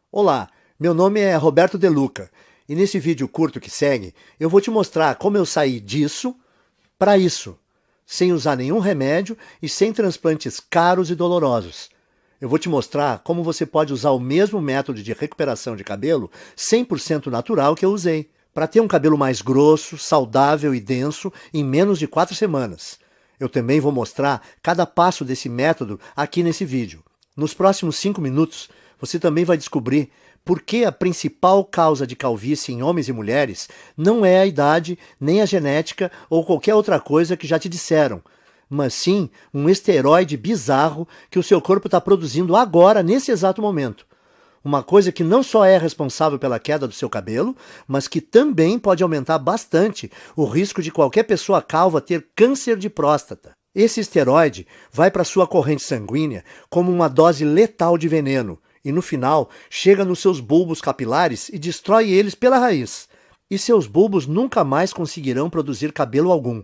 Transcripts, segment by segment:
Olá, meu nome é Roberto De Luca e nesse vídeo curto que segue eu vou te mostrar como eu saí disso para isso, sem usar nenhum remédio e sem transplantes caros e dolorosos. Eu vou te mostrar como você pode usar o mesmo método de recuperação de cabelo 100% natural que eu usei, para ter um cabelo mais grosso, saudável e denso em menos de 4 semanas. Eu também vou mostrar cada passo desse método aqui nesse vídeo. Nos próximos 5 minutos, você também vai descobrir por que a principal causa de calvície em homens e mulheres não é a idade, nem a genética ou qualquer outra coisa que já te disseram, mas sim um esteroide bizarro que o seu corpo está produzindo agora, nesse exato momento. Uma coisa que não só é responsável pela queda do seu cabelo, mas que também pode aumentar bastante o risco de qualquer pessoa calva ter câncer de próstata. Esse esteroide vai para sua corrente sanguínea como uma dose letal de veneno e no final chega nos seus bulbos capilares e destrói eles pela raiz. E seus bulbos nunca mais conseguirão produzir cabelo algum.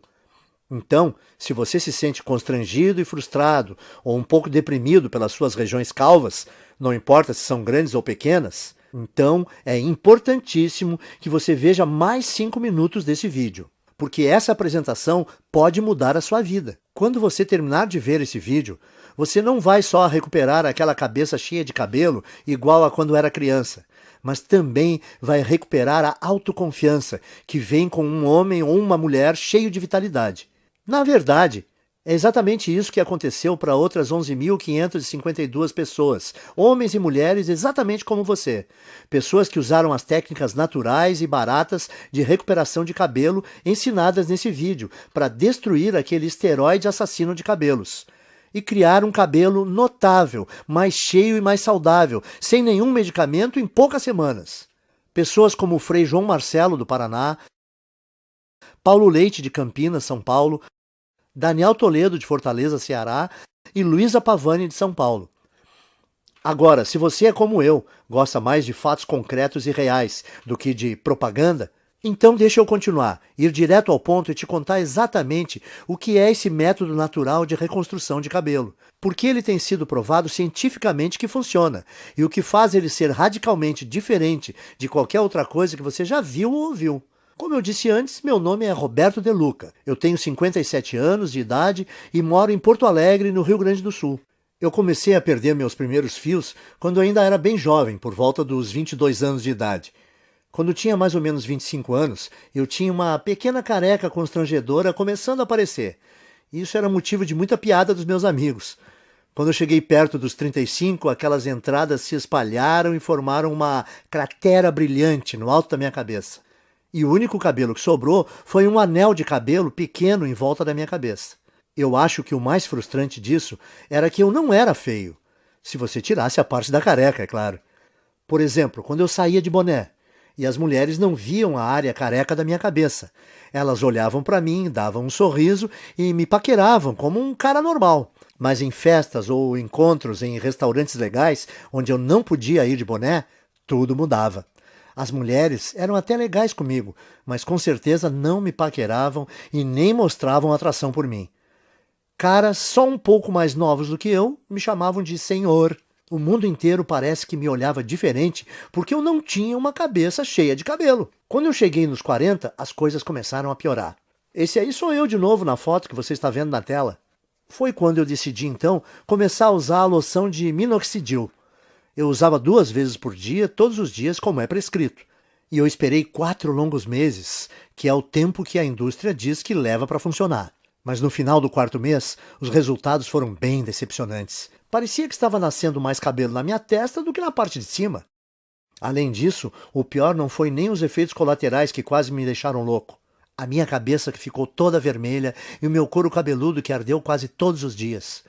Então, se você se sente constrangido e frustrado ou um pouco deprimido pelas suas regiões calvas, não importa se são grandes ou pequenas, então é importantíssimo que você veja mais 5 minutos desse vídeo, porque essa apresentação pode mudar a sua vida. Quando você terminar de ver esse vídeo, você não vai só recuperar aquela cabeça cheia de cabelo igual a quando era criança, mas também vai recuperar a autoconfiança que vem com um homem ou uma mulher cheio de vitalidade. Na verdade, é exatamente isso que aconteceu para outras 11.552 pessoas, homens e mulheres exatamente como você. Pessoas que usaram as técnicas naturais e baratas de recuperação de cabelo ensinadas nesse vídeo para destruir aquele esteroide assassino de cabelos. E criar um cabelo notável, mais cheio e mais saudável, sem nenhum medicamento em poucas semanas. Pessoas como o Frei João Marcelo, do Paraná, Paulo Leite, de Campinas, São Paulo, Daniel Toledo, de Fortaleza, Ceará, e Luísa Pavani, de São Paulo. Agora, se você é como eu, gosta mais de fatos concretos e reais do que de propaganda, então deixa eu continuar, ir direto ao ponto e te contar exatamente o que é esse método natural de reconstrução de cabelo, porque ele tem sido provado cientificamente que funciona, e o que faz ele ser radicalmente diferente de qualquer outra coisa que você já viu ou ouviu. Como eu disse antes, meu nome é Roberto De Luca. Eu tenho 57 anos de idade e moro em Porto Alegre, no Rio Grande do Sul. Eu comecei a perder meus primeiros fios quando ainda era bem jovem, por volta dos 22 anos de idade. Quando tinha mais ou menos 25 anos, eu tinha uma pequena careca constrangedora começando a aparecer. Isso era motivo de muita piada dos meus amigos. Quando eu cheguei perto dos 35, aquelas entradas se espalharam e formaram uma cratera brilhante no alto da minha cabeça. E o único cabelo que sobrou foi um anel de cabelo pequeno em volta da minha cabeça. Eu acho que o mais frustrante disso era que eu não era feio. Se você tirasse a parte da careca, é claro. Por exemplo, quando eu saía de boné, e as mulheres não viam a área careca da minha cabeça. Elas olhavam para mim, davam um sorriso e me paqueravam como um cara normal. Mas em festas ou encontros em restaurantes legais, onde eu não podia ir de boné, tudo mudava. As mulheres eram até legais comigo, mas com certeza não me paqueravam e nem mostravam atração por mim. Caras só um pouco mais novos do que eu me chamavam de senhor. O mundo inteiro parece que me olhava diferente porque eu não tinha uma cabeça cheia de cabelo. Quando eu cheguei nos 40, as coisas começaram a piorar. Esse aí sou eu de novo na foto que você está vendo na tela. Foi quando eu decidi então começar a usar a loção de minoxidil. Eu usava 2 vezes por dia, todos os dias, como é prescrito. E eu esperei 4 longos meses, que é o tempo que a indústria diz que leva para funcionar. Mas no final do 4º mês, os resultados foram bem decepcionantes. Parecia que estava nascendo mais cabelo na minha testa do que na parte de cima. Além disso, o pior não foi nem os efeitos colaterais que quase me deixaram louco. A minha cabeça que ficou toda vermelha e o meu couro cabeludo que ardeu quase todos os dias.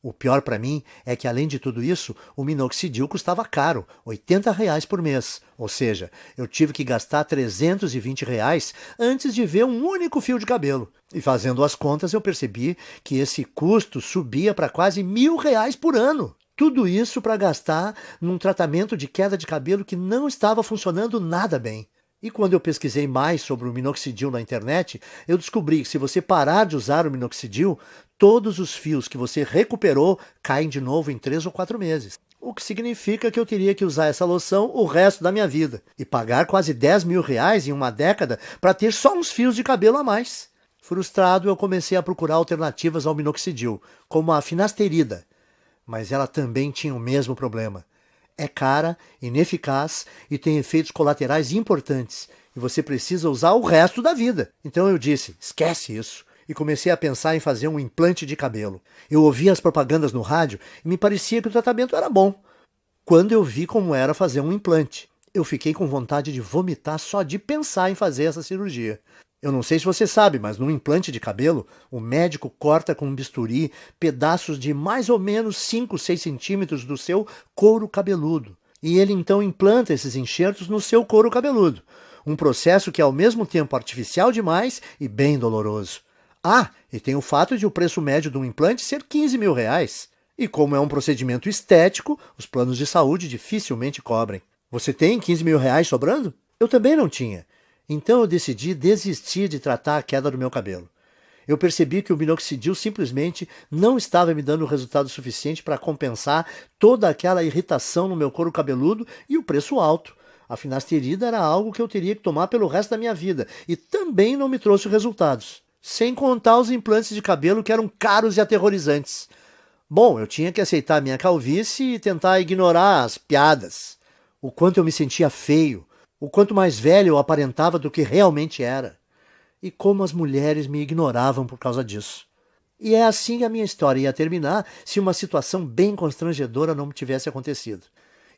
O pior para mim é que, além de tudo isso, o minoxidil custava caro, R$ 80 por mês. Ou seja, eu tive que gastar R$ 320 antes de ver um único fio de cabelo. E fazendo as contas, eu percebi que esse custo subia para quase R$ 1.000 por ano. Tudo isso para gastar num tratamento de queda de cabelo que não estava funcionando nada bem. E quando eu pesquisei mais sobre o minoxidil na internet, eu descobri que se você parar de usar o minoxidil, todos os fios que você recuperou caem de novo em 3 ou 4 meses. o que significa que eu teria que usar essa loção o resto da minha vida e pagar quase 10 mil reais em uma década para ter só uns fios de cabelo a mais. Frustrado, eu comecei a procurar alternativas ao minoxidil, como a finasterida, mas ela também tinha o mesmo problema. É cara, ineficaz e tem efeitos colaterais importantes, e você precisa usar o resto da vida. Então eu disse, esquece isso, e comecei a pensar em fazer um implante de cabelo. Eu ouvia as propagandas no rádio e me parecia que o tratamento era bom. Quando eu vi como era fazer um implante, eu fiquei com vontade de vomitar só de pensar em fazer essa cirurgia. Eu não sei se você sabe, mas num implante de cabelo, o médico corta com um bisturi pedaços de mais ou menos 5, 6 centímetros do seu couro cabeludo. E ele então implanta esses enxertos no seu couro cabeludo. Um processo que é ao mesmo tempo artificial demais e bem doloroso. Ah, e tem o fato de o preço médio de um implante ser 15 mil reais. E como é um procedimento estético, os planos de saúde dificilmente cobrem. Você tem 15 mil reais sobrando? Eu também não tinha. Então eu decidi desistir de tratar a queda do meu cabelo. Eu percebi que o minoxidil simplesmente não estava me dando resultado suficiente para compensar toda aquela irritação no meu couro cabeludo e o preço alto. A finasterida era algo que eu teria que tomar pelo resto da minha vida e também não me trouxe resultados. Sem contar os implantes de cabelo que eram caros e aterrorizantes. Bom, eu tinha que aceitar a minha calvície e tentar ignorar as piadas. O quanto eu me sentia feio. O quanto mais velho eu aparentava do que realmente era. E como as mulheres me ignoravam por causa disso. E é assim que a minha história ia terminar se uma situação bem constrangedora não tivesse acontecido.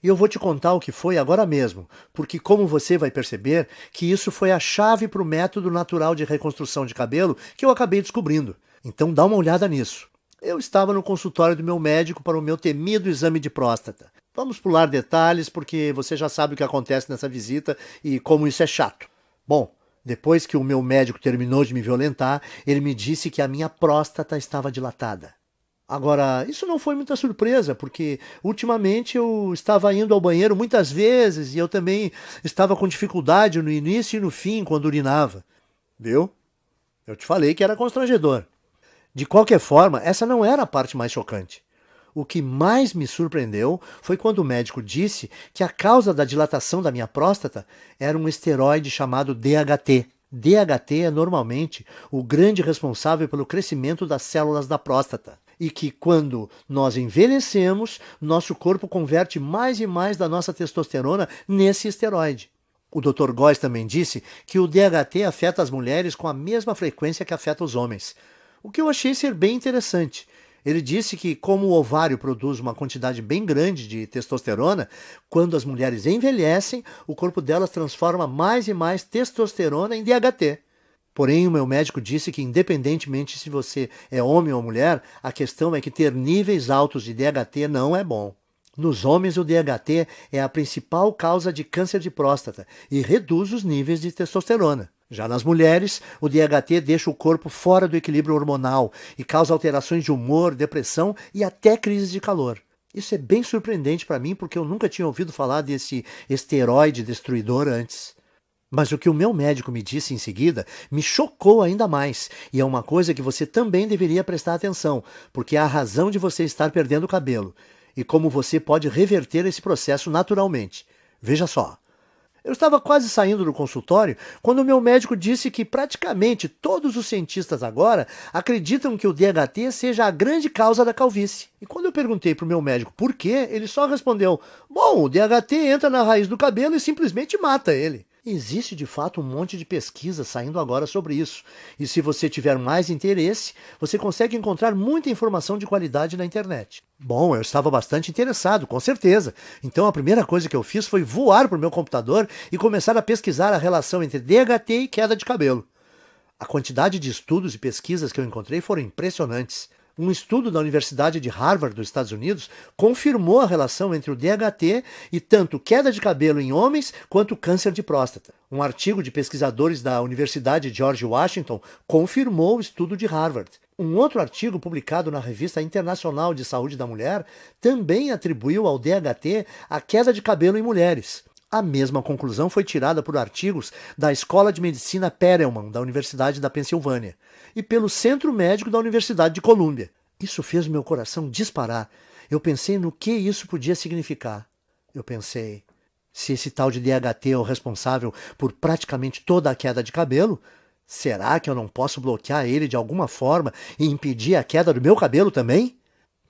E eu vou te contar o que foi agora mesmo, porque como você vai perceber, que isso foi a chave para o método natural de reconstrução de cabelo que eu acabei descobrindo. Então dá uma olhada nisso. Eu estava no consultório do meu médico para o meu temido exame de próstata. Vamos pular detalhes, porque você já sabe o que acontece nessa visita e como isso é chato. Bom, depois que o meu médico terminou de me violentar, ele me disse que a minha próstata estava dilatada. Agora, isso não foi muita surpresa, porque ultimamente eu estava indo ao banheiro muitas vezes e eu também estava com dificuldade no início e no fim quando urinava. Viu? Eu te falei que era constrangedor. De qualquer forma, essa não era a parte mais chocante. O que mais me surpreendeu foi quando o médico disse que a causa da dilatação da minha próstata era um esteroide chamado DHT. DHT é normalmente o grande responsável pelo crescimento das células da próstata. E que quando nós envelhecemos, nosso corpo converte mais e mais da nossa testosterona nesse esteroide. O Dr. Góes também disse que o DHT afeta as mulheres com a mesma frequência que afeta os homens. O que eu achei ser bem interessante. Ele disse que, como o ovário produz uma quantidade bem grande de testosterona, quando as mulheres envelhecem, o corpo delas transforma mais e mais testosterona em DHT. Porém, o meu médico disse que, independentemente se você é homem ou mulher, a questão é que ter níveis altos de DHT não é bom. Nos homens, o DHT é a principal causa de câncer de próstata e reduz os níveis de testosterona. Já nas mulheres, o DHT deixa o corpo fora do equilíbrio hormonal e causa alterações de humor, depressão e até crises de calor. Isso é bem surpreendente para mim porque eu nunca tinha ouvido falar desse esteroide destruidor antes. Mas o que o meu médico me disse em seguida me chocou ainda mais, e é uma coisa que você também deveria prestar atenção, porque é a razão de você estar perdendo o cabelo, e como você pode reverter esse processo naturalmente. Veja só. Eu estava quase saindo do consultório quando o meu médico disse que praticamente todos os cientistas agora acreditam que o DHT seja a grande causa da calvície. E quando eu perguntei para o meu médico por quê, ele só respondeu: bom, o DHT entra na raiz do cabelo e simplesmente mata ele. Existe de fato um monte de pesquisa saindo agora sobre isso. E se você tiver mais interesse, você consegue encontrar muita informação de qualidade na internet. Bom, eu estava bastante interessado, com certeza. Então a primeira coisa que eu fiz foi voar para o meu computador e começar a pesquisar a relação entre DHT e queda de cabelo. A quantidade de estudos e pesquisas que eu encontrei foram impressionantes. Um estudo da Universidade de Harvard, dos Estados Unidos, confirmou a relação entre o DHT e tanto queda de cabelo em homens quanto câncer de próstata. Um artigo de pesquisadores da Universidade George Washington confirmou o estudo de Harvard. Um outro artigo publicado na Revista Internacional de Saúde da Mulher também atribuiu ao DHT a queda de cabelo em mulheres. A mesma conclusão foi tirada por artigos da Escola de Medicina Perelman, da Universidade da Pensilvânia, e pelo Centro Médico da Universidade de Colômbia. Isso fez meu coração disparar. Eu pensei no que isso podia significar. Eu pensei, se esse tal de DHT é o responsável por praticamente toda a queda de cabelo, será que eu não posso bloquear ele de alguma forma e impedir a queda do meu cabelo também?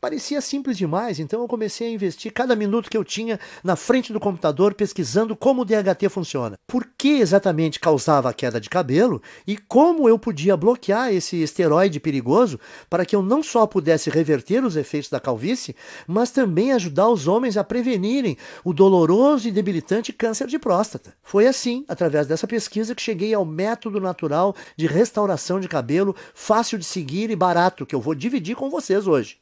Parecia simples demais, então eu comecei a investir cada minuto que eu tinha na frente do computador pesquisando como o DHT funciona. Por que exatamente causava a queda de cabelo e como eu podia bloquear esse esteroide perigoso para que eu não só pudesse reverter os efeitos da calvície, mas também ajudar os homens a prevenirem o doloroso e debilitante câncer de próstata. Foi assim, através dessa pesquisa, que cheguei ao método natural de restauração de cabelo, fácil de seguir e barato, que eu vou dividir com vocês hoje.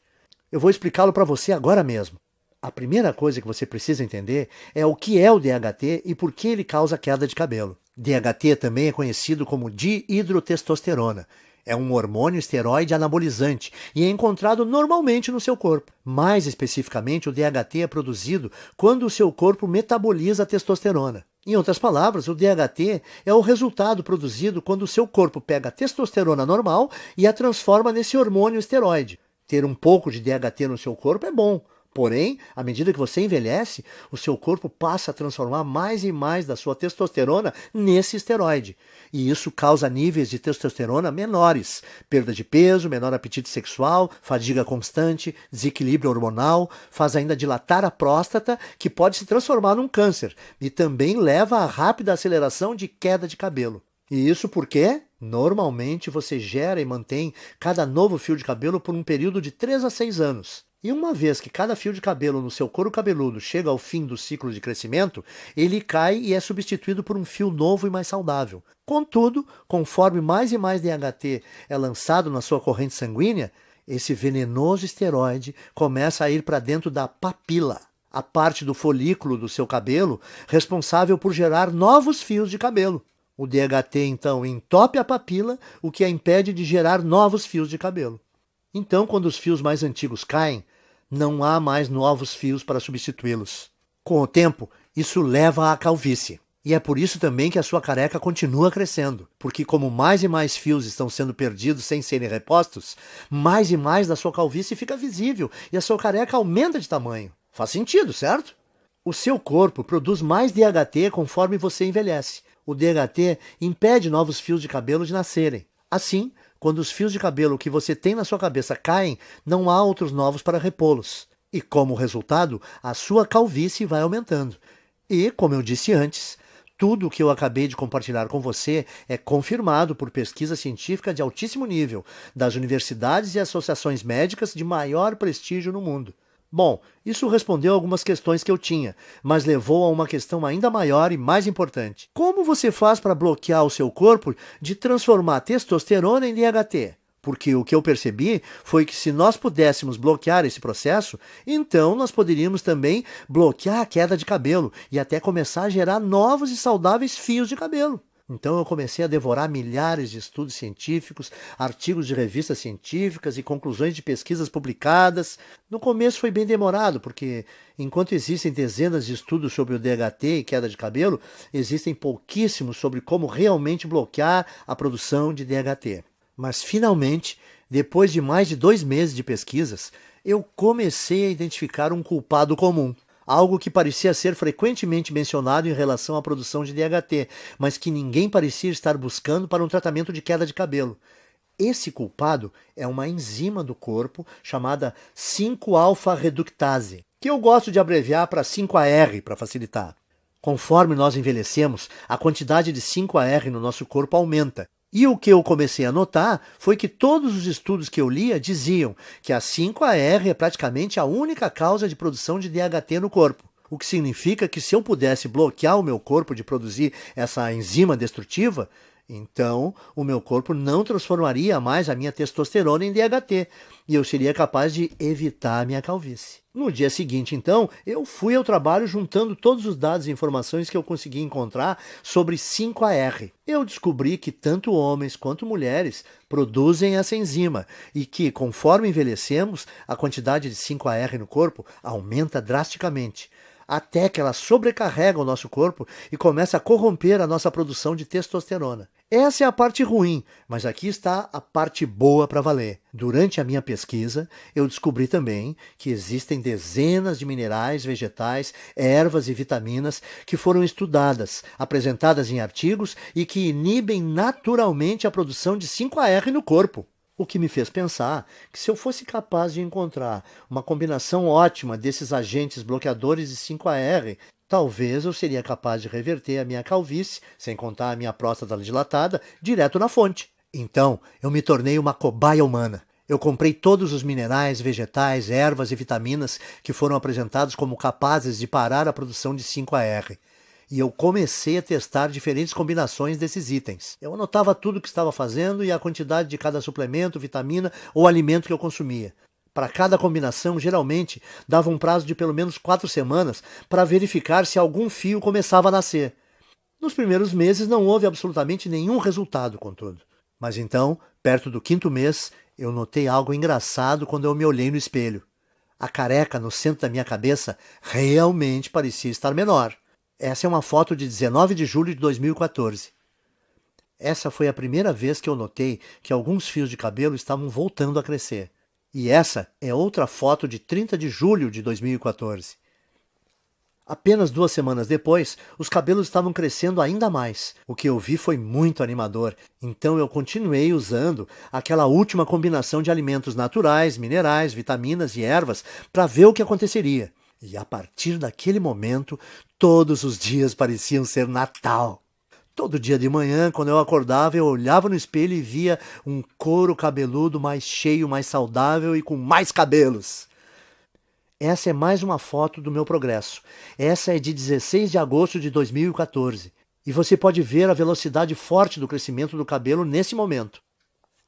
Eu vou explicá-lo para você agora mesmo. A primeira coisa que você precisa entender é o que é o DHT e por que ele causa queda de cabelo. DHT também é conhecido como dihidrotestosterona. É um hormônio esteroide anabolizante e é encontrado normalmente no seu corpo. Mais especificamente, o DHT é produzido quando o seu corpo metaboliza a testosterona. Em outras palavras, o DHT é o resultado produzido quando o seu corpo pega a testosterona normal e a transforma nesse hormônio esteroide. Ter um pouco de DHT no seu corpo é bom, porém, à medida que você envelhece, o seu corpo passa a transformar mais e mais da sua testosterona nesse esteroide. E isso causa níveis de testosterona menores, perda de peso, menor apetite sexual, fadiga constante, desequilíbrio hormonal, faz ainda dilatar a próstata, que pode se transformar num câncer, e também leva a rápida aceleração de queda de cabelo. E isso porque, normalmente, você gera e mantém cada novo fio de cabelo por um período de 3 a 6 anos. E uma vez que cada fio de cabelo no seu couro cabeludo chega ao fim do ciclo de crescimento, ele cai e é substituído por um fio novo e mais saudável. Contudo, conforme mais e mais DHT é lançado na sua corrente sanguínea, esse venenoso esteroide começa a ir para dentro da papila, a parte do folículo do seu cabelo responsável por gerar novos fios de cabelo. O DHT, então, entope a papila, o que a impede de gerar novos fios de cabelo. Então, quando os fios mais antigos caem, não há mais novos fios para substituí-los. Com o tempo, isso leva à calvície. E é por isso também que a sua careca continua crescendo, porque como mais e mais fios estão sendo perdidos sem serem repostos, mais e mais da sua calvície fica visível e a sua careca aumenta de tamanho. Faz sentido, certo? O seu corpo produz mais DHT conforme você envelhece. O DHT impede novos fios de cabelo de nascerem. Assim, quando os fios de cabelo que você tem na sua cabeça caem, não há outros novos para repô-los. E como resultado, a sua calvície vai aumentando. E, como eu disse antes, tudo o que eu acabei de compartilhar com você é confirmado por pesquisa científica de altíssimo nível, das universidades e associações médicas de maior prestígio no mundo. Bom, isso respondeu algumas questões que eu tinha, mas levou a uma questão ainda maior e mais importante. Como você faz para bloquear o seu corpo de transformar testosterona em DHT? Porque o que eu percebi foi que se nós pudéssemos bloquear esse processo, então nós poderíamos também bloquear a queda de cabelo e até começar a gerar novos e saudáveis fios de cabelo. Então eu comecei a devorar milhares de estudos científicos, artigos de revistas científicas e conclusões de pesquisas publicadas. No começo foi bem demorado, porque enquanto existem dezenas de estudos sobre o DHT e queda de cabelo, existem pouquíssimos sobre como realmente bloquear a produção de DHT. Mas finalmente, depois de mais de 2 meses de pesquisas, eu comecei a identificar um culpado comum. Algo que parecia ser frequentemente mencionado em relação à produção de DHT, mas que ninguém parecia estar buscando para um tratamento de queda de cabelo. Esse culpado é uma enzima do corpo chamada 5-alfa-reductase, que eu gosto de abreviar para 5-AR para facilitar. Conforme nós envelhecemos, a quantidade de 5-AR no nosso corpo aumenta. E o que eu comecei a notar foi que todos os estudos que eu lia diziam que a 5-AR é praticamente a única causa de produção de DHT no corpo. O que significa que se eu pudesse bloquear o meu corpo de produzir essa enzima destrutiva, então o meu corpo não transformaria mais a minha testosterona em DHT e eu seria capaz de evitar a minha calvície. No dia seguinte, então, eu fui ao trabalho juntando todos os dados e informações que eu consegui encontrar sobre 5-AR. Eu descobri que tanto homens quanto mulheres produzem essa enzima e que, conforme envelhecemos, a quantidade de 5-AR no corpo aumenta drasticamente, até que ela sobrecarrega o nosso corpo e começa a corromper a nossa produção de testosterona. Essa é a parte ruim, mas aqui está a parte boa para valer. Durante a minha pesquisa, eu descobri também que existem dezenas de minerais, vegetais, ervas e vitaminas que foram estudadas, apresentadas em artigos e que inibem naturalmente a produção de 5-AR no corpo. O que me fez pensar que se eu fosse capaz de encontrar uma combinação ótima desses agentes bloqueadores de 5-AR, talvez eu seria capaz de reverter a minha calvície, sem contar a minha próstata dilatada, direto na fonte. Então, eu me tornei uma cobaia humana. Eu comprei todos os minerais, vegetais, ervas e vitaminas que foram apresentados como capazes de parar a produção de 5-AR. E eu comecei a testar diferentes combinações desses itens. Eu anotava tudo o que estava fazendo e a quantidade de cada suplemento, vitamina ou alimento que eu consumia. Para cada combinação, geralmente, dava um prazo de pelo menos 4 semanas para verificar se algum fio começava a nascer. Nos primeiros meses não houve absolutamente nenhum resultado, contudo. Mas então, perto do 5º mês, eu notei algo engraçado quando eu me olhei no espelho. A careca no centro da minha cabeça realmente parecia estar menor. Essa é uma foto de 19 de julho de 2014. Essa foi a primeira vez que eu notei que alguns fios de cabelo estavam voltando a crescer. E essa é outra foto de 30 de julho de 2014. Apenas 2 semanas depois, os cabelos estavam crescendo ainda mais. O que eu vi foi muito animador, então eu continuei usando aquela última combinação de alimentos naturais, minerais, vitaminas e ervas para ver o que aconteceria. E a partir daquele momento, todos os dias pareciam ser Natal. Todo dia de manhã, quando eu acordava, eu olhava no espelho e via um couro cabeludo mais cheio, mais saudável e com mais cabelos. Essa é mais uma foto do meu progresso. Essa é de 16 de agosto de 2014. E você pode ver a velocidade forte do crescimento do cabelo nesse momento.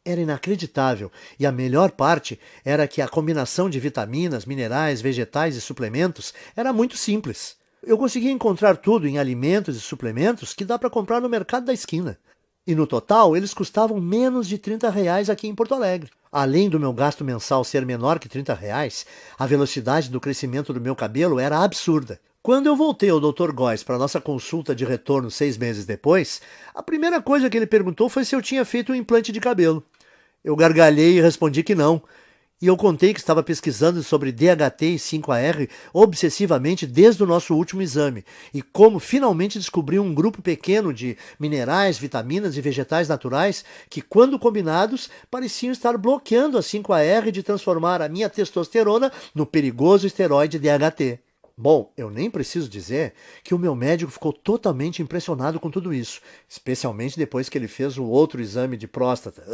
Era inacreditável, e a melhor parte era que a combinação de vitaminas, minerais, vegetais e suplementos era muito simples. Eu conseguia encontrar tudo em alimentos e suplementos que dá para comprar no mercado da esquina. E no total, eles custavam menos de R$ 30 aqui em Porto Alegre. Além do meu gasto mensal ser menor que R$ 30, a velocidade do crescimento do meu cabelo era absurda. Quando eu voltei ao Dr. Góes para nossa consulta de retorno 6 meses depois, a primeira coisa que ele perguntou foi se eu tinha feito um implante de cabelo. Eu gargalhei e respondi que não. E eu contei que estava pesquisando sobre DHT e 5-AR obsessivamente desde o nosso último exame e como finalmente descobri um grupo pequeno de minerais, vitaminas e vegetais naturais que, quando combinados, pareciam estar bloqueando a 5-AR de transformar a minha testosterona no perigoso esteroide DHT. Bom, eu nem preciso dizer que o meu médico ficou totalmente impressionado com tudo isso, especialmente depois que ele fez o outro exame de próstata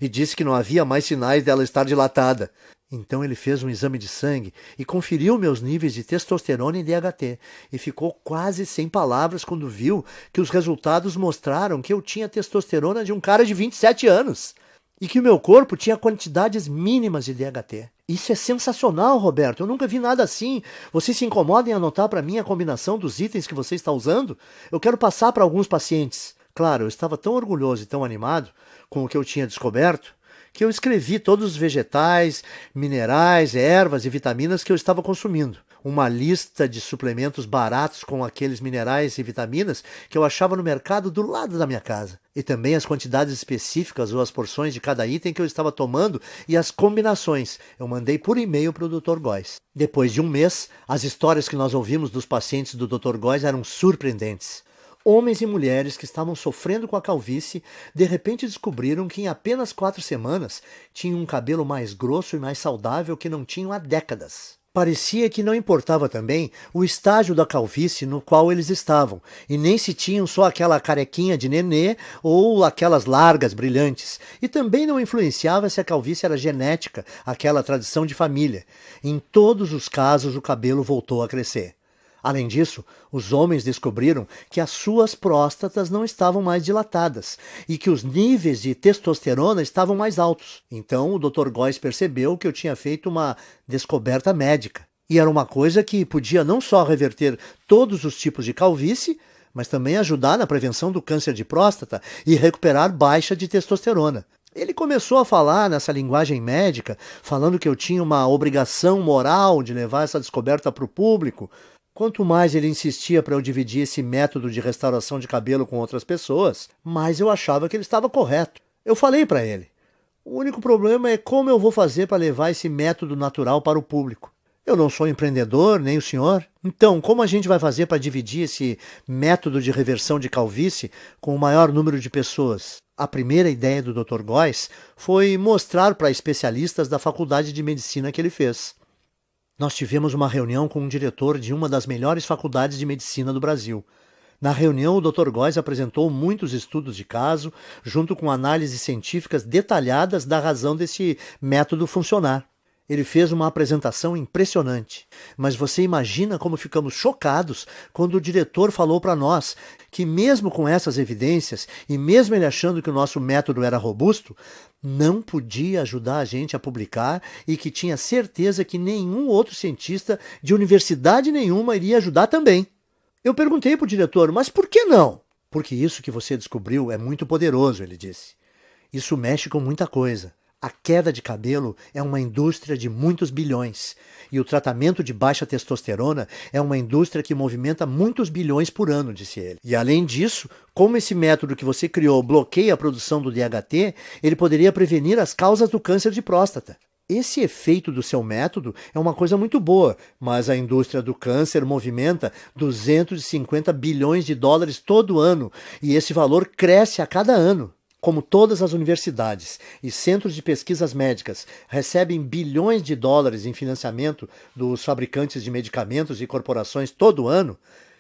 e disse que não havia mais sinais dela estar dilatada. Então ele fez um exame de sangue e conferiu meus níveis de testosterona e DHT e ficou quase sem palavras quando viu que os resultados mostraram que eu tinha testosterona de um cara de 27 anos e que o meu corpo tinha quantidades mínimas de DHT. Isso é sensacional, Roberto. Eu nunca vi nada assim. Você se incomoda em anotar para mim a combinação dos itens que você está usando? Eu quero passar para alguns pacientes. Claro, eu estava tão orgulhoso e tão animado com o que eu tinha descoberto que eu escrevi todos os vegetais, minerais, ervas e vitaminas que eu estava consumindo. Uma lista de suplementos baratos com aqueles minerais e vitaminas que eu achava no mercado do lado da minha casa. E também as quantidades específicas ou as porções de cada item que eu estava tomando e as combinações. Eu mandei por e-mail para o Dr. Góes. Depois de um mês, as histórias que nós ouvimos dos pacientes do Dr. Góes eram surpreendentes. Homens e mulheres que estavam sofrendo com a calvície, de repente descobriram que em apenas 4 semanas tinham um cabelo mais grosso e mais saudável que não tinham há décadas. Parecia que não importava também o estágio da calvície no qual eles estavam, e nem se tinham só aquela carequinha de nenê ou aquelas largas brilhantes, e também não influenciava se a calvície era genética, aquela tradição de família. Em todos os casos o cabelo voltou a crescer. Além disso, os homens descobriram que as suas próstatas não estavam mais dilatadas e que os níveis de testosterona estavam mais altos. Então o Dr. Góes percebeu que eu tinha feito uma descoberta médica. E era uma coisa que podia não só reverter todos os tipos de calvície, mas também ajudar na prevenção do câncer de próstata e recuperar baixa de testosterona. Ele começou a falar nessa linguagem médica, falando que eu tinha uma obrigação moral de levar essa descoberta para o público. Quanto mais ele insistia para eu dividir esse método de restauração de cabelo com outras pessoas, mais eu achava que ele estava correto. Eu falei para ele: o único problema é como eu vou fazer para levar esse método natural para o público. Eu não sou empreendedor, nem o senhor. Então, como a gente vai fazer para dividir esse método de reversão de calvície com o maior número de pessoas? A primeira ideia do Dr. Góes foi mostrar para especialistas da faculdade de medicina que ele fez. Nós tivemos uma reunião com um diretor de uma das melhores faculdades de medicina do Brasil. Na reunião, o Dr. Góes apresentou muitos estudos de caso, junto com análises científicas detalhadas da razão desse método funcionar. Ele fez uma apresentação impressionante, mas você imagina como ficamos chocados quando o diretor falou para nós que mesmo com essas evidências e mesmo ele achando que o nosso método era robusto, não podia ajudar a gente a publicar e que tinha certeza que nenhum outro cientista de universidade nenhuma iria ajudar também. Eu perguntei para o diretor, mas por que não? Porque isso que você descobriu é muito poderoso, ele disse. Isso mexe com muita coisa. A queda de cabelo é uma indústria de muitos bilhões e o tratamento de baixa testosterona é uma indústria que movimenta muitos bilhões por ano, disse ele. E além disso, como esse método que você criou bloqueia a produção do DHT, ele poderia prevenir as causas do câncer de próstata. Esse efeito do seu método é uma coisa muito boa, mas a indústria do câncer movimenta 250 bilhões de dólares todo ano e esse valor cresce a cada ano. Como todas as universidades e centros de pesquisas médicas recebem bilhões de dólares em financiamento dos fabricantes de medicamentos e corporações todo ano,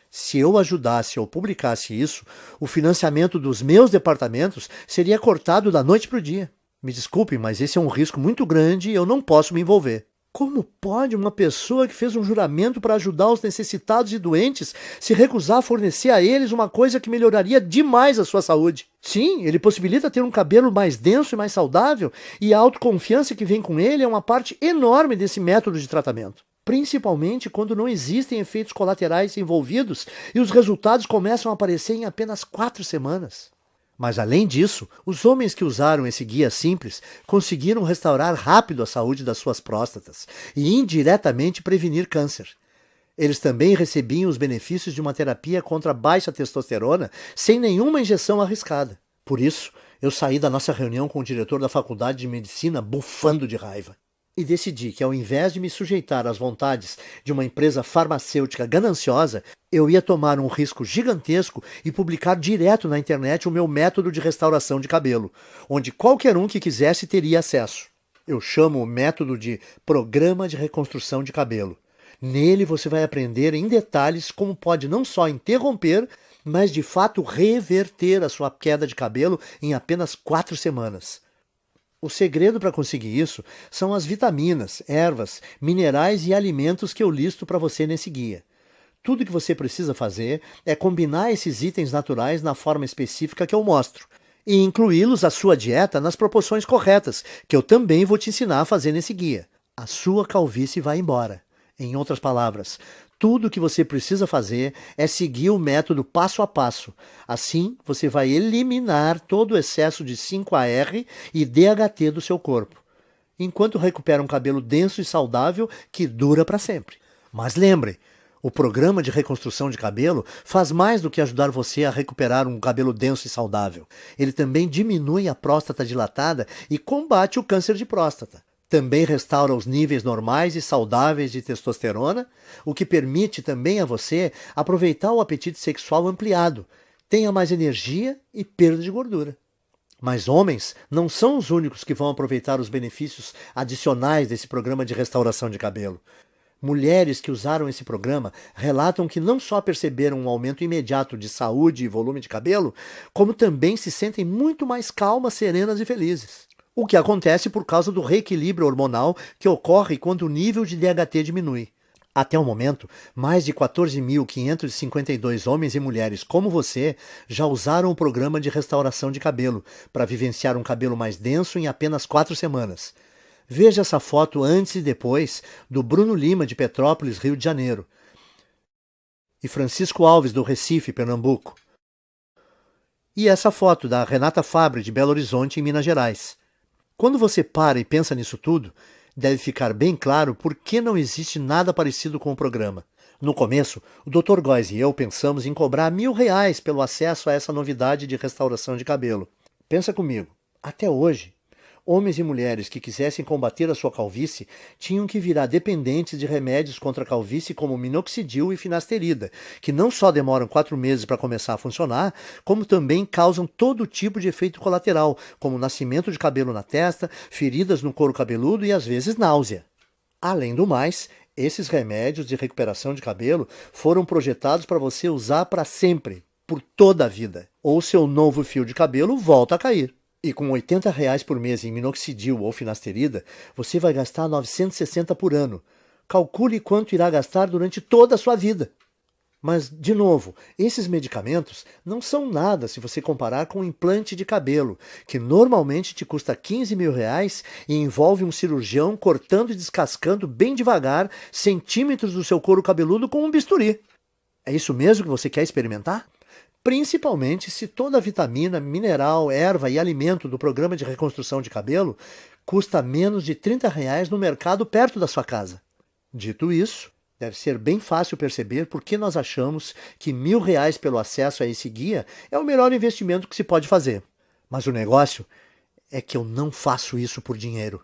se eu ajudasse ou publicasse isso, o financiamento dos meus departamentos seria cortado da noite para o dia. Me desculpe, mas esse é um risco muito grande e eu não posso me envolver. Como pode uma pessoa que fez um juramento para ajudar os necessitados e doentes se recusar a fornecer a eles uma coisa que melhoraria demais a sua saúde? Sim, ele possibilita ter um cabelo mais denso e mais saudável, e a autoconfiança que vem com ele é uma parte enorme desse método de tratamento. Principalmente quando não existem efeitos colaterais envolvidos e os resultados começam a aparecer em apenas 4 semanas. Mas além disso, os homens que usaram esse guia simples conseguiram restaurar rápido a saúde das suas próstatas e indiretamente prevenir câncer. Eles também recebiam os benefícios de uma terapia contra a baixa testosterona sem nenhuma injeção arriscada. Por isso, eu saí da nossa reunião com o diretor da faculdade de medicina bufando de raiva. E decidi que, ao invés de me sujeitar às vontades de uma empresa farmacêutica gananciosa, eu ia tomar um risco gigantesco e publicar direto na internet o meu método de restauração de cabelo, onde qualquer um que quisesse teria acesso. Eu chamo o método de Programa de Reconstrução de Cabelo. Nele você vai aprender em detalhes como pode não só interromper, mas de fato reverter a sua queda de cabelo em apenas 4 semanas. O segredo para conseguir isso são as vitaminas, ervas, minerais e alimentos que eu listo para você nesse guia. Tudo que você precisa fazer é combinar esses itens naturais na forma específica que eu mostro e incluí-los à sua dieta nas proporções corretas, que eu também vou te ensinar a fazer nesse guia. A sua calvície vai embora. Em outras palavras, tudo o que você precisa fazer é seguir o método passo a passo. Assim, você vai eliminar todo o excesso de 5-AR e DHT do seu corpo, enquanto recupera um cabelo denso e saudável que dura para sempre. Mas lembre, o programa de reconstrução de cabelo faz mais do que ajudar você a recuperar um cabelo denso e saudável. Ele também diminui a próstata dilatada e combate o câncer de próstata. Também restaura os níveis normais e saudáveis de testosterona, o que permite também a você aproveitar o apetite sexual ampliado, tenha mais energia e perda de gordura. Mas homens não são os únicos que vão aproveitar os benefícios adicionais desse programa de restauração de cabelo. Mulheres que usaram esse programa relatam que não só perceberam um aumento imediato de saúde e volume de cabelo, como também se sentem muito mais calmas, serenas e felizes. O que acontece por causa do reequilíbrio hormonal que ocorre quando o nível de DHT diminui. Até o momento, mais de 14.552 homens e mulheres como você já usaram o programa de restauração de cabelo para vivenciar um cabelo mais denso em apenas 4 semanas. Veja essa foto antes e depois do Bruno Lima, de Petrópolis, Rio de Janeiro, e Francisco Alves, do Recife, Pernambuco. E essa foto da Renata Fabre, de Belo Horizonte, em Minas Gerais. Quando você para e pensa nisso tudo, deve ficar bem claro por que não existe nada parecido com o programa. No começo, o Dr. Góes e eu pensamos em cobrar R$ 1.000 pelo acesso a essa novidade de restauração de cabelo. Pensa comigo, até hoje, homens e mulheres que quisessem combater a sua calvície tinham que virar dependentes de remédios contra a calvície como minoxidil e finasterida, que não só demoram 4 meses para começar a funcionar, como também causam todo tipo de efeito colateral, como nascimento de cabelo na testa, feridas no couro cabeludo e às vezes náusea. Além do mais, esses remédios de recuperação de cabelo foram projetados para você usar para sempre, por toda a vida. Ou seu novo fio de cabelo volta a cair. E com R$ 80 por mês em minoxidil ou finasterida, você vai gastar 960 por ano. Calcule quanto irá gastar durante toda a sua vida. Mas, de novo, esses medicamentos não são nada se você comparar com um implante de cabelo, que normalmente te custa R$ 15.000 e envolve um cirurgião cortando e descascando bem devagar centímetros do seu couro cabeludo com um bisturi. É isso mesmo que você quer experimentar? Principalmente se toda a vitamina, mineral, erva e alimento do programa de reconstrução de cabelo custa menos de R$ 30 no mercado perto da sua casa. Dito isso, deve ser bem fácil perceber por que nós achamos que R$ 1.000 pelo acesso a esse guia é o melhor investimento que se pode fazer. Mas o negócio é que eu não faço isso por dinheiro.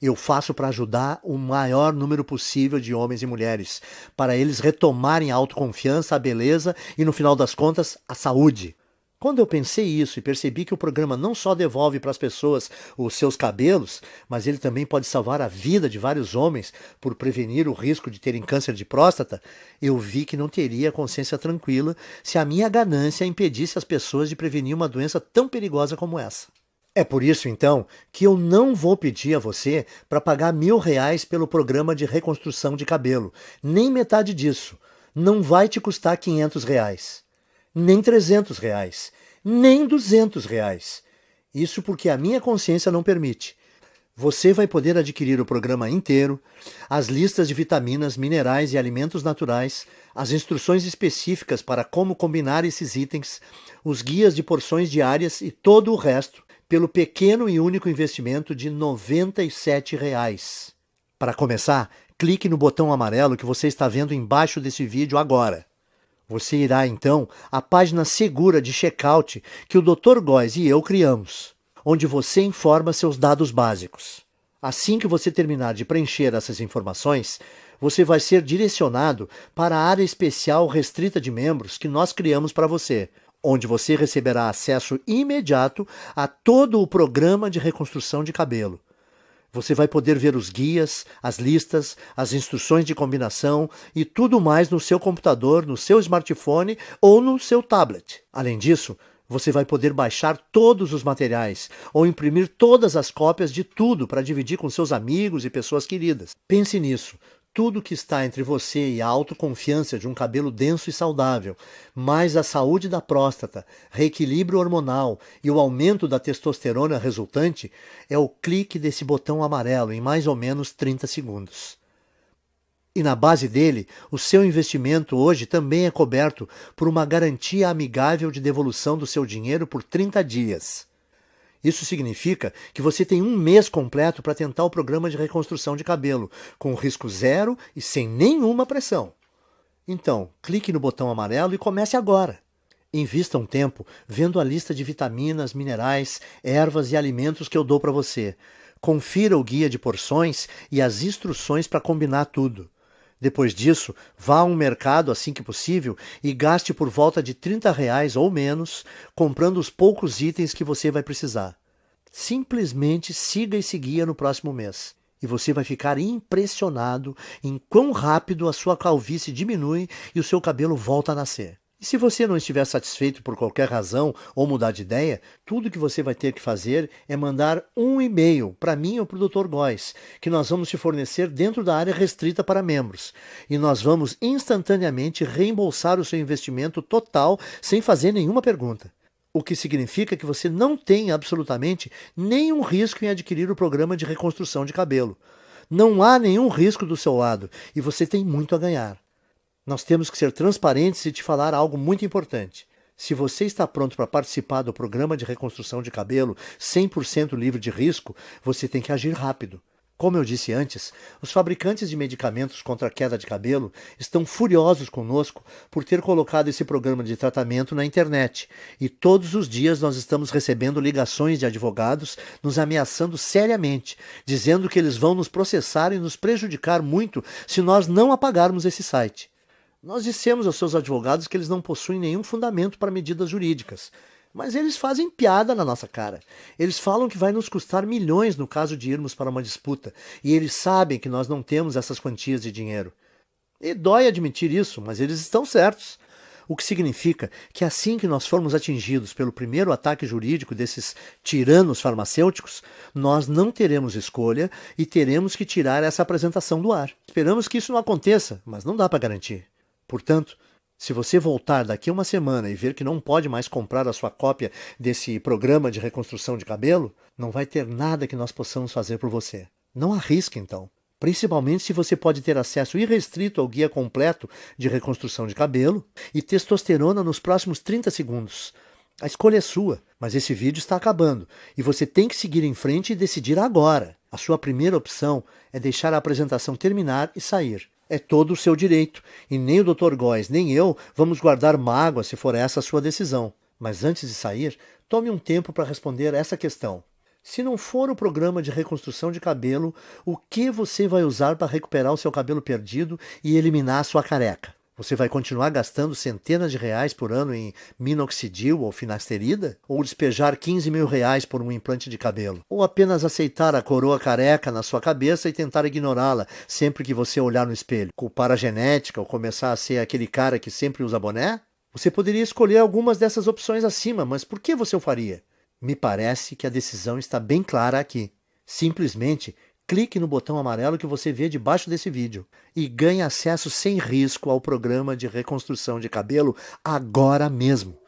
Eu faço para ajudar o maior número possível de homens e mulheres, para eles retomarem a autoconfiança, a beleza e, no final das contas, a saúde. Quando eu pensei isso e percebi que o programa não só devolve para as pessoas os seus cabelos, mas ele também pode salvar a vida de vários homens por prevenir o risco de terem câncer de próstata, eu vi que não teria consciência tranquila se a minha ganância impedisse as pessoas de prevenir uma doença tão perigosa como essa. É por isso, então, que eu não vou pedir a você para pagar R$ 1.000 pelo programa de reconstrução de cabelo. Nem metade disso. Não vai te custar R$ 500. Nem R$ 300. Nem R$ 200. Isso porque a minha consciência não permite. Você vai poder adquirir o programa inteiro, as listas de vitaminas, minerais e alimentos naturais, as instruções específicas para como combinar esses itens, os guias de porções diárias e todo o resto, pelo pequeno e único investimento de R$ 97. Para começar, clique no botão amarelo que você está vendo embaixo desse vídeo agora. Você irá, então, à página segura de checkout que o Dr. Góes e eu criamos, onde você informa seus dados básicos. Assim que você terminar de preencher essas informações, você vai ser direcionado para a área especial restrita de membros que nós criamos para você, onde você receberá acesso imediato a todo o programa de reconstrução de cabelo. Você vai poder ver os guias, as listas, as instruções de combinação e tudo mais no seu computador, no seu smartphone ou no seu tablet. Além disso, você vai poder baixar todos os materiais ou imprimir todas as cópias de tudo para dividir com seus amigos e pessoas queridas. Pense nisso. Tudo que está entre você e a autoconfiança de um cabelo denso e saudável, mais a saúde da próstata, reequilíbrio hormonal e o aumento da testosterona resultante, é o clique desse botão amarelo em mais ou menos 30 segundos. E na base dele, o seu investimento hoje também é coberto por uma garantia amigável de devolução do seu dinheiro por 30 dias. Isso significa que você tem 1 mês completo para tentar o programa de reconstrução de cabelo, com risco zero e sem nenhuma pressão. Então, clique no botão amarelo e comece agora. Invista um tempo vendo a lista de vitaminas, minerais, ervas e alimentos que eu dou para você. Confira o guia de porções e as instruções para combinar tudo. Depois disso, vá a um mercado assim que possível e gaste por volta de R$ 30 ou menos, comprando os poucos itens que você vai precisar. Simplesmente siga esse guia no próximo mês e você vai ficar impressionado em quão rápido a sua calvície diminui e o seu cabelo volta a nascer. E se você não estiver satisfeito por qualquer razão ou mudar de ideia, tudo que você vai ter que fazer é mandar um e-mail para mim ou para o Dr. Góes, que nós vamos te fornecer dentro da área restrita para membros. E nós vamos instantaneamente reembolsar o seu investimento total sem fazer nenhuma pergunta. O que significa que você não tem absolutamente nenhum risco em adquirir o programa de reconstrução de cabelo. Não há nenhum risco do seu lado e você tem muito a ganhar. Nós temos que ser transparentes e te falar algo muito importante. Se você está pronto para participar do programa de reconstrução de cabelo 100% livre de risco, você tem que agir rápido. Como eu disse antes, os fabricantes de medicamentos contra a queda de cabelo estão furiosos conosco por ter colocado esse programa de tratamento na internet, e todos os dias nós estamos recebendo ligações de advogados nos ameaçando seriamente, dizendo que eles vão nos processar e nos prejudicar muito se nós não apagarmos esse site. Nós dissemos aos seus advogados que eles não possuem nenhum fundamento para medidas jurídicas, mas eles fazem piada na nossa cara. Eles falam que vai nos custar milhões no caso de irmos para uma disputa, e eles sabem que nós não temos essas quantias de dinheiro. E dói admitir isso, mas eles estão certos. O que significa que assim que nós formos atingidos pelo primeiro ataque jurídico desses tiranos farmacêuticos, nós não teremos escolha e teremos que tirar essa apresentação do ar. Esperamos que isso não aconteça, mas não dá para garantir. Portanto, se você voltar daqui a uma semana e ver que não pode mais comprar a sua cópia desse programa de reconstrução de cabelo, não vai ter nada que nós possamos fazer por você. Não arrisque, então. Principalmente se você pode ter acesso irrestrito ao guia completo de reconstrução de cabelo e testosterona nos próximos 30 segundos. A escolha é sua, mas esse vídeo está acabando e você tem que seguir em frente e decidir agora. A sua primeira opção é deixar a apresentação terminar e sair. É todo o seu direito, e nem o Dr. Góes nem eu vamos guardar mágoa se for essa a sua decisão. Mas antes de sair, tome um tempo para responder essa questão. Se não for o programa de reconstrução de cabelo, o que você vai usar para recuperar o seu cabelo perdido e eliminar a sua careca? Você vai continuar gastando centenas de reais por ano em minoxidil ou finasterida? Ou despejar 15 mil reais por um implante de cabelo? Ou apenas aceitar a coroa careca na sua cabeça e tentar ignorá-la sempre que você olhar no espelho? Culpar a genética ou começar a ser aquele cara que sempre usa boné? Você poderia escolher algumas dessas opções acima, mas por que você o faria? Me parece que a decisão está bem clara aqui. Simplesmente clique no botão amarelo que você vê debaixo desse vídeo e ganhe acesso sem risco ao programa de reconstrução de cabelo agora mesmo.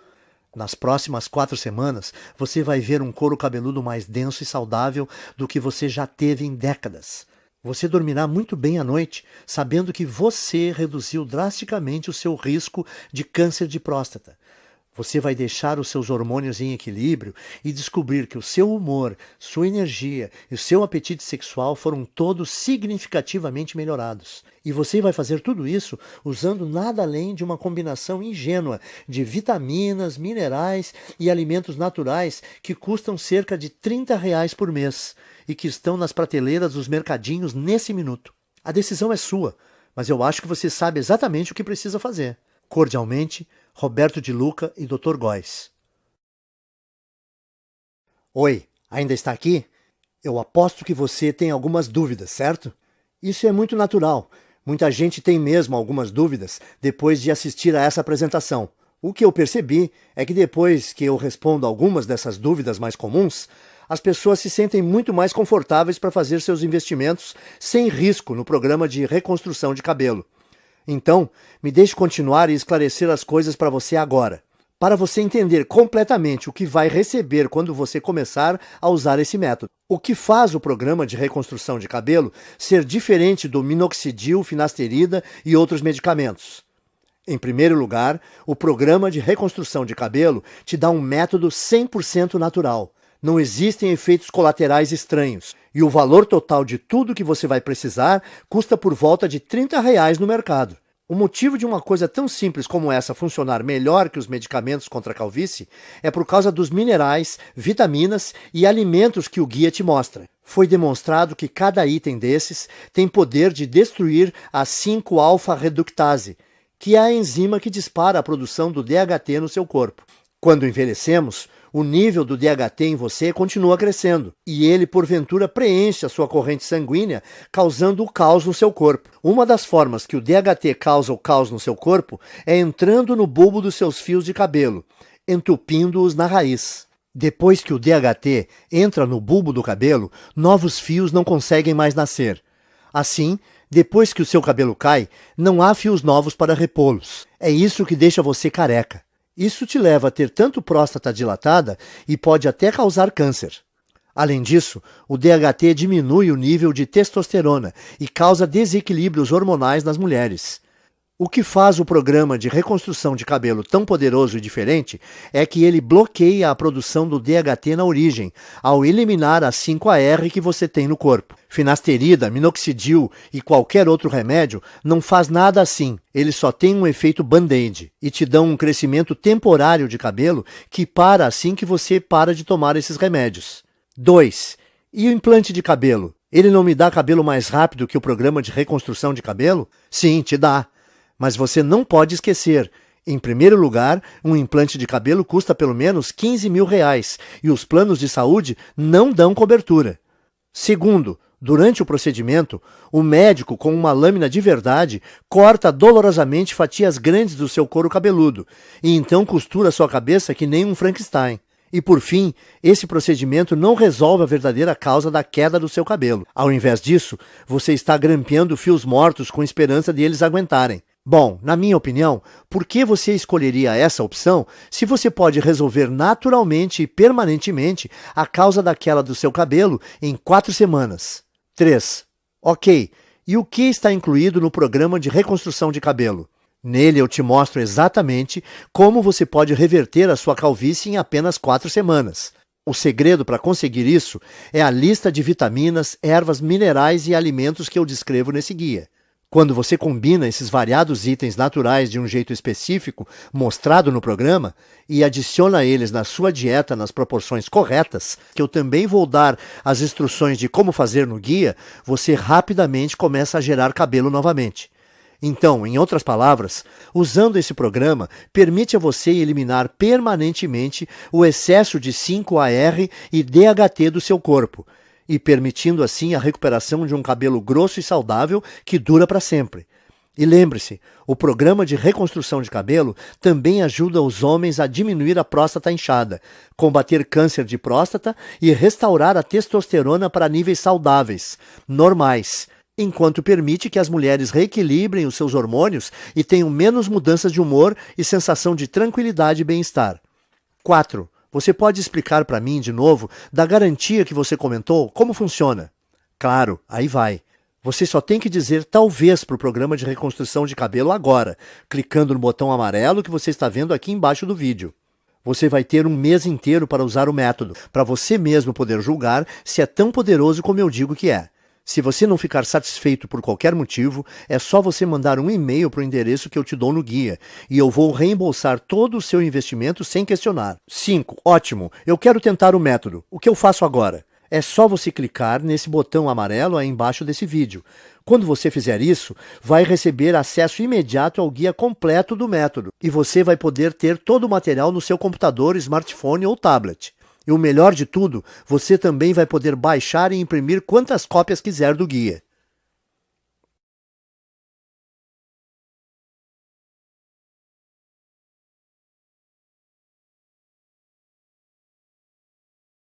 Nas próximas 4 semanas, você vai ver um couro cabeludo mais denso e saudável do que você já teve em décadas. Você dormirá muito bem à noite, sabendo que você reduziu drasticamente o seu risco de câncer de próstata. Você vai deixar os seus hormônios em equilíbrio e descobrir que o seu humor, sua energia e o seu apetite sexual foram todos significativamente melhorados. E você vai fazer tudo isso usando nada além de uma combinação ingênua de vitaminas, minerais e alimentos naturais que custam cerca de R$ 30 por mês e que estão nas prateleiras dos mercadinhos nesse minuto. A decisão é sua, mas eu acho que você sabe exatamente o que precisa fazer. Cordialmente, Roberto de Luca e Dr. Góes. Oi, ainda está aqui? Eu aposto que você tem algumas dúvidas, certo? Isso é muito natural. Muita gente tem mesmo algumas dúvidas depois de assistir a essa apresentação. O que eu percebi é que depois que eu respondo algumas dessas dúvidas mais comuns, as pessoas se sentem muito mais confortáveis para fazer seus investimentos sem risco no programa de reconstrução de cabelo. Então, me deixe continuar e esclarecer as coisas para você agora, para você entender completamente o que vai receber quando você começar a usar esse método. O que faz o programa de reconstrução de cabelo ser diferente do minoxidil, finasterida e outros medicamentos? Em primeiro lugar, o programa de reconstrução de cabelo te dá um método 100% natural. Não existem efeitos colaterais estranhos. E o valor total de tudo que você vai precisar custa por volta de R$ 30 no mercado. O motivo de uma coisa tão simples como essa funcionar melhor que os medicamentos contra a calvície é por causa dos minerais, vitaminas e alimentos que o guia te mostra. Foi demonstrado que cada item desses tem poder de destruir a 5-alfa-reductase, que é a enzima que dispara a produção do DHT no seu corpo. Quando envelhecemos, o nível do DHT em você continua crescendo, e ele, porventura, preenche a sua corrente sanguínea, causando o caos no seu corpo. Uma das formas que o DHT causa o caos no seu corpo é entrando no bulbo dos seus fios de cabelo, entupindo-os na raiz. Depois que o DHT entra no bulbo do cabelo, novos fios não conseguem mais nascer. Assim, depois que o seu cabelo cai, não há fios novos para repô-los. É isso que deixa você careca. Isso te leva a ter tanto próstata dilatada e pode até causar câncer. Além disso, o DHT diminui o nível de testosterona e causa desequilíbrios hormonais nas mulheres. O que faz o programa de reconstrução de cabelo tão poderoso e diferente é que ele bloqueia a produção do DHT na origem, ao eliminar a 5-AR que você tem no corpo. Finasterida, minoxidil e qualquer outro remédio não faz nada assim. Ele só tem um efeito band-aid e te dão um crescimento temporário de cabelo que para assim que você para de tomar esses remédios. 2. E o implante de cabelo? Ele não me dá cabelo mais rápido que o programa de reconstrução de cabelo? Sim, te dá. Mas você não pode esquecer, em primeiro lugar, um implante de cabelo custa pelo menos R$15 mil e os planos de saúde não dão cobertura. Segundo, durante o procedimento, o médico com uma lâmina de verdade corta dolorosamente fatias grandes do seu couro cabeludo e então costura sua cabeça que nem um Frankenstein. E por fim, esse procedimento não resolve a verdadeira causa da queda do seu cabelo. Ao invés disso, você está grampeando fios mortos com esperança de eles aguentarem. Bom, na minha opinião, por que você escolheria essa opção se você pode resolver naturalmente e permanentemente a causa da queda do seu cabelo em 4 semanas? 3. Ok, e o que está incluído no programa de reconstrução de cabelo? Nele eu te mostro exatamente como você pode reverter a sua calvície em apenas 4 semanas. O segredo para conseguir isso é a lista de vitaminas, ervas, minerais e alimentos que eu descrevo nesse guia. Quando você combina esses variados itens naturais de um jeito específico, mostrado no programa, e adiciona eles na sua dieta nas proporções corretas, que eu também vou dar as instruções de como fazer no guia, você rapidamente começa a gerar cabelo novamente. Então, em outras palavras, usando esse programa, permite a você eliminar permanentemente o excesso de 5-AR e DHT do seu corpo, e permitindo assim a recuperação de um cabelo grosso e saudável que dura para sempre. E lembre-se, o programa de reconstrução de cabelo também ajuda os homens a diminuir a próstata inchada, combater câncer de próstata e restaurar a testosterona para níveis saudáveis, normais, enquanto permite que as mulheres reequilibrem os seus hormônios e tenham menos mudanças de humor e sensação de tranquilidade e bem-estar. 4. Você pode explicar para mim, de novo, da garantia que você comentou, como funciona? Claro, aí vai. Você só tem que dizer talvez para o programa de reconstrução de cabelo agora, clicando no botão amarelo que você está vendo aqui embaixo do vídeo. Você vai ter um mês inteiro para usar o método, para você mesmo poder julgar se é tão poderoso como eu digo que é. Se você não ficar satisfeito por qualquer motivo, é só você mandar um e-mail para o endereço que eu te dou no guia, e eu vou reembolsar todo o seu investimento sem questionar. 5. Ótimo, eu quero tentar o método. O que eu faço agora? É só você clicar nesse botão amarelo aí embaixo desse vídeo. Quando você fizer isso, vai receber acesso imediato ao guia completo do método, e você vai poder ter todo o material no seu computador, smartphone ou tablet. E o melhor de tudo, você também vai poder baixar e imprimir quantas cópias quiser do guia.